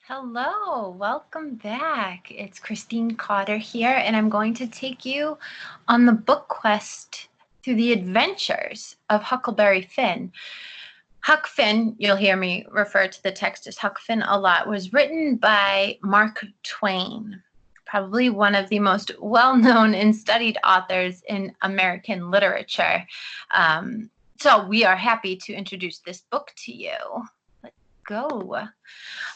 Hello, welcome back. It's Christine Cotter here, and I'm going to take you on the book quest through the adventures of Huckleberry Finn. Huck Finn, you'll hear me refer to the text as Huck Finn a lot, was written by Mark Twain, probably one of the most well-known and studied authors in American literature. So we are happy to introduce this book to you. Let's go.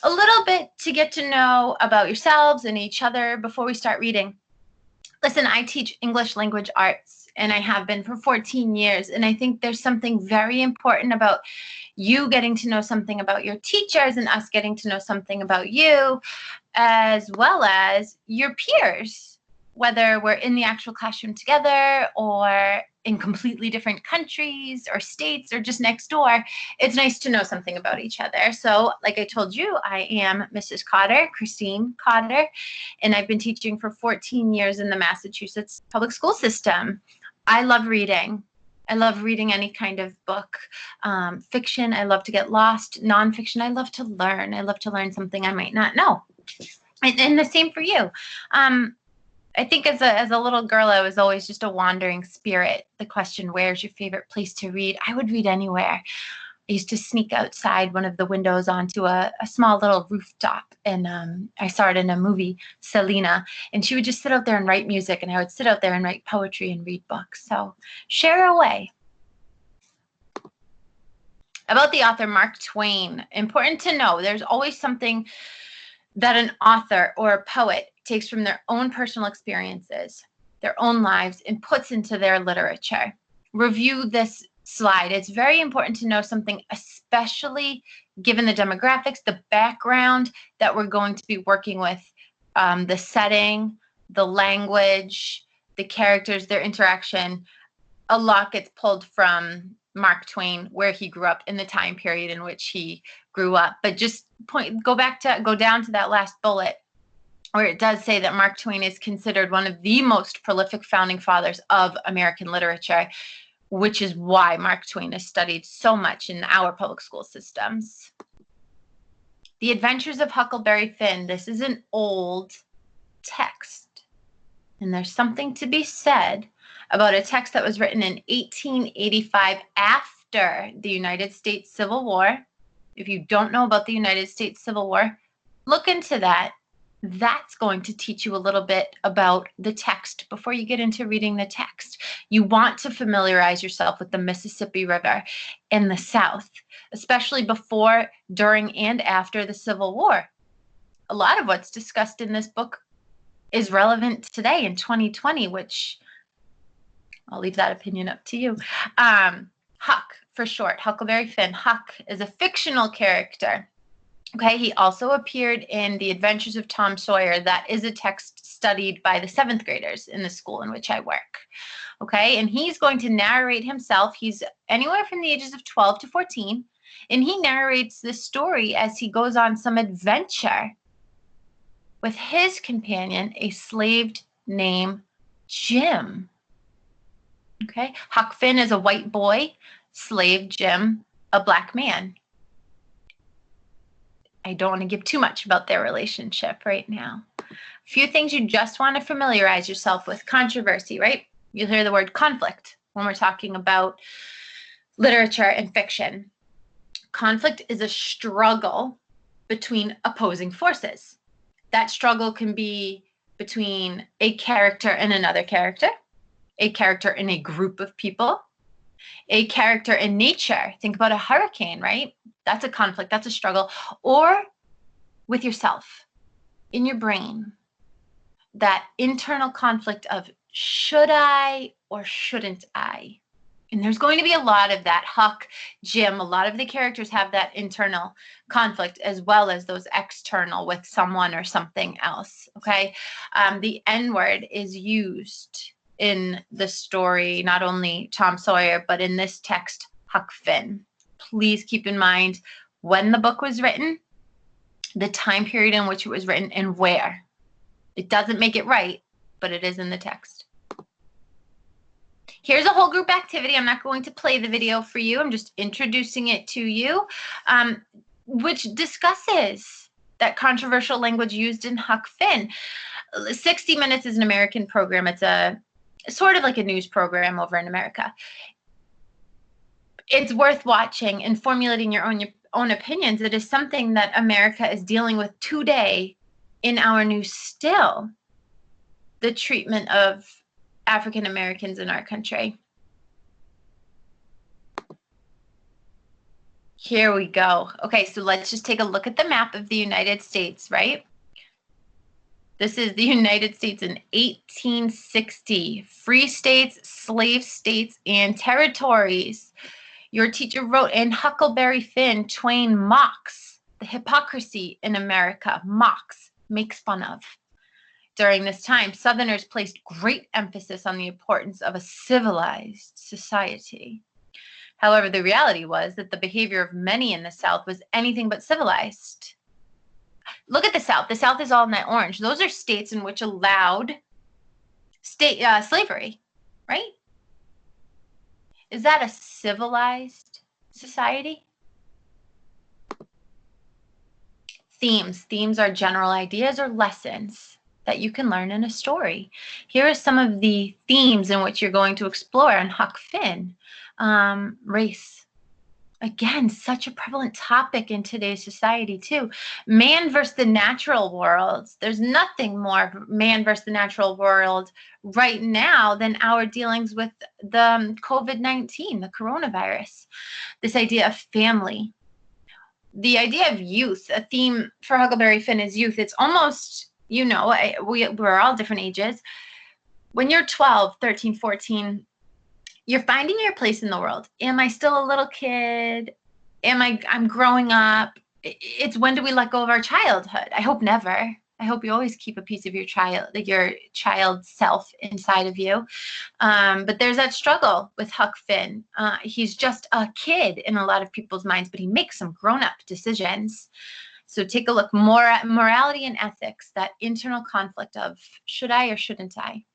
A little bit to get to know about yourselves and each other before we start reading. Listen, I teach English language arts, and I have been for 14 years, and I think there's something very important about you getting to know something about your teachers and us getting to know something about you, as well as your peers, whether we're in the actual classroom together or in completely different countries or states or just next door. It's nice to know something about each other. So like I told you, I am Mrs. Cotter, Christine Cotter, and I've been teaching for 14 years in the Massachusetts public school system. I love reading. I love reading any kind of book. Fiction, I love to get lost. Nonfiction, I love to learn. I love to learn something I might not know. And the same for you. I think as a little girl, I was always just a wandering spirit. The question, where's your favorite place to read? I would read anywhere. I used to sneak outside one of the windows onto a small little rooftop, and I saw it in a movie, Selena, and she would just sit out there and write music, and I would sit out there and write poetry and read books. So share away. About the author Mark Twain, important to know, there's always something that an author or a poet takes from their own personal experiences, their own lives, and puts into their literature. Review this slide. It's very important to know something, especially given the demographics, the background that we're going to be working with, the setting, the language, the characters, their interaction. A lot gets pulled from Mark Twain, where he grew up, in the time period in which he grew up. But just go down to that last bullet, where it does say that Mark Twain is considered one of the most prolific founding fathers of American literature, which is why Mark Twain is studied so much in our public school systems. The Adventures of Huckleberry Finn. This is an old text, and there's something to be said about a text that was written in 1885 after the United States Civil War. If you don't know about the United States Civil War, look into that. That's going to teach you a little bit about the text before you get into reading the text. You want to familiarize yourself with the Mississippi River in the South, especially before, during, and after the Civil War. A lot of what's discussed in this book is relevant today in 2020, which I'll leave that opinion up to you. Huck, for short, Huckleberry Finn. Huck is a fictional character. Okay, he also appeared in The Adventures of Tom Sawyer. That is a text studied by the 7th graders in the school in which I work. Okay, and he's going to narrate himself. He's anywhere from the ages of 12 to 14, and he narrates this story as he goes on some adventure with his companion, a slave named Jim. Okay, Huck Finn is a white boy, slave Jim, a black man. I don't want to give too much about their relationship right now. A few things you just want to familiarize yourself with. Controversy, right? You'll hear the word conflict when we're talking about literature and fiction. Conflict is a struggle between opposing forces. That struggle can be between a character and another character, a character in a group of people, a character in nature. Think about a hurricane, right? That's a conflict, that's a struggle. Or with yourself, in your brain, that internal conflict of should I or shouldn't I? And there's going to be a lot of that. Huck, Jim, a lot of the characters have that internal conflict as well as those external with someone or something else, okay? The N word is used in the story, not only Tom Sawyer, but in this text, Huck Finn. Please keep in mind when the book was written, the time period in which it was written, and where. It doesn't make it right, but it is in the text. Here's a whole group activity. I'm not going to play the video for you. I'm just introducing it to you, which discusses that controversial language used in Huck Finn. 60 Minutes is an American program. It's a sort of like a news program over in America. It's worth watching and formulating your own opinions. It is something that America is dealing with today in our news still, the treatment of African Americans in our country. Here we go. Okay, so let's just take a look at the map of the United States, right? This is the United States in 1860. Free states, slave states, and territories. Your teacher wrote in Huckleberry Finn, Twain mocks the hypocrisy in America, mocks, makes fun of. During this time, Southerners placed great emphasis on the importance of a civilized society. However, the reality was that the behavior of many in the South was anything but civilized. Look at the South. The South is all in that orange. Those are states in which allowed slavery, right? Is that a civilized society? Themes. Themes are general ideas or lessons that you can learn in a story. Here are some of the themes in which you're going to explore on Huck Finn. Race. Again, such a prevalent topic in today's society too. Man versus the natural world. There's nothing more man versus the natural world right now than our dealings with the COVID-19, the coronavirus. This idea of family. The idea of youth, a theme for Huckleberry Finn is youth. It's almost, you know, we're all different ages. When you're 12, 13, 14, you're finding your place in the world. Am I still a little kid? I'm growing up. It's when do we let go of our childhood? I hope never. I hope you always keep a piece of your child self inside of you. But there's that struggle with Huck Finn. He's just a kid in a lot of people's minds, but he makes some grown-up decisions. So take a look more at morality and ethics, that internal conflict of should I or shouldn't I?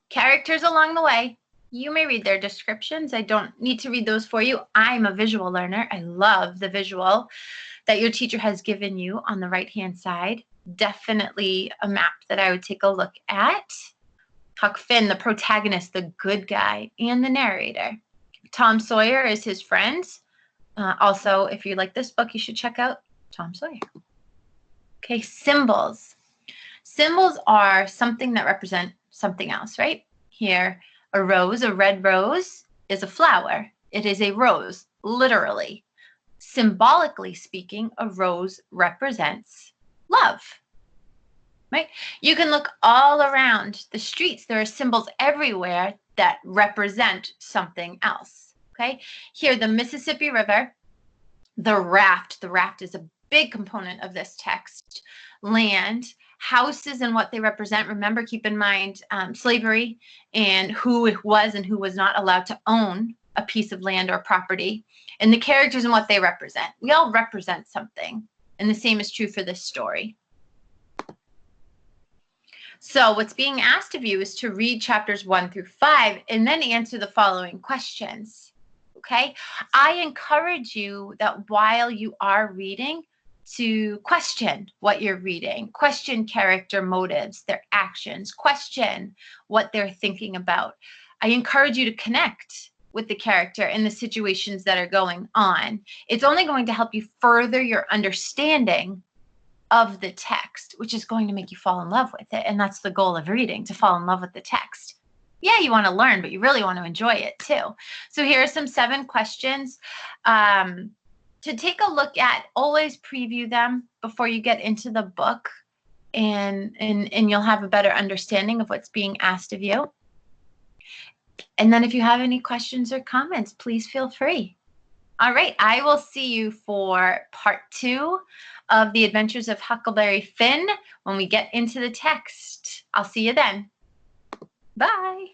Characters along the way. You may read their descriptions. I don't need to read those for you. I'm a visual learner. I love the visual that your teacher has given you on the right-hand side. Definitely a map that I would take a look at. Huck Finn, the protagonist, the good guy, and the narrator. Tom Sawyer is his friend. Also, if you like this book, you should check out Tom Sawyer. Okay, symbols. Symbols are something that represent something else, right? Here, a rose, a red rose, is a flower. It is a rose, literally. Symbolically speaking, a rose represents love, right? You can look all around the streets. There are symbols everywhere that represent something else, okay? Here, the Mississippi River, the raft. The raft is a big component of this text. Land, houses and what they represent. Remember, keep in mind slavery and who was and who was not allowed to own a piece of land or property, and the characters and what they represent. We all represent something, and the same is true for this story. So what's being asked of you is to read chapters 1 through 5 and then answer the following questions, okay? I encourage you that while you are reading, to question what you're reading, question character motives, their actions, question what they're thinking about. I encourage you to connect with the character and the situations that are going on. It's only going to help you further your understanding of the text, which is going to make you fall in love with it. And that's the goal of reading, to fall in love with the text. Yeah, you want to learn, but you really want to enjoy it too. So here are some 7 questions. To take a look at, always preview them before you get into the book, and you'll have a better understanding of what's being asked of you. And then if you have any questions or comments, please feel free. All right, I will see you for part 2 of The Adventures of Huckleberry Finn when we get into the text. I'll see you then. Bye.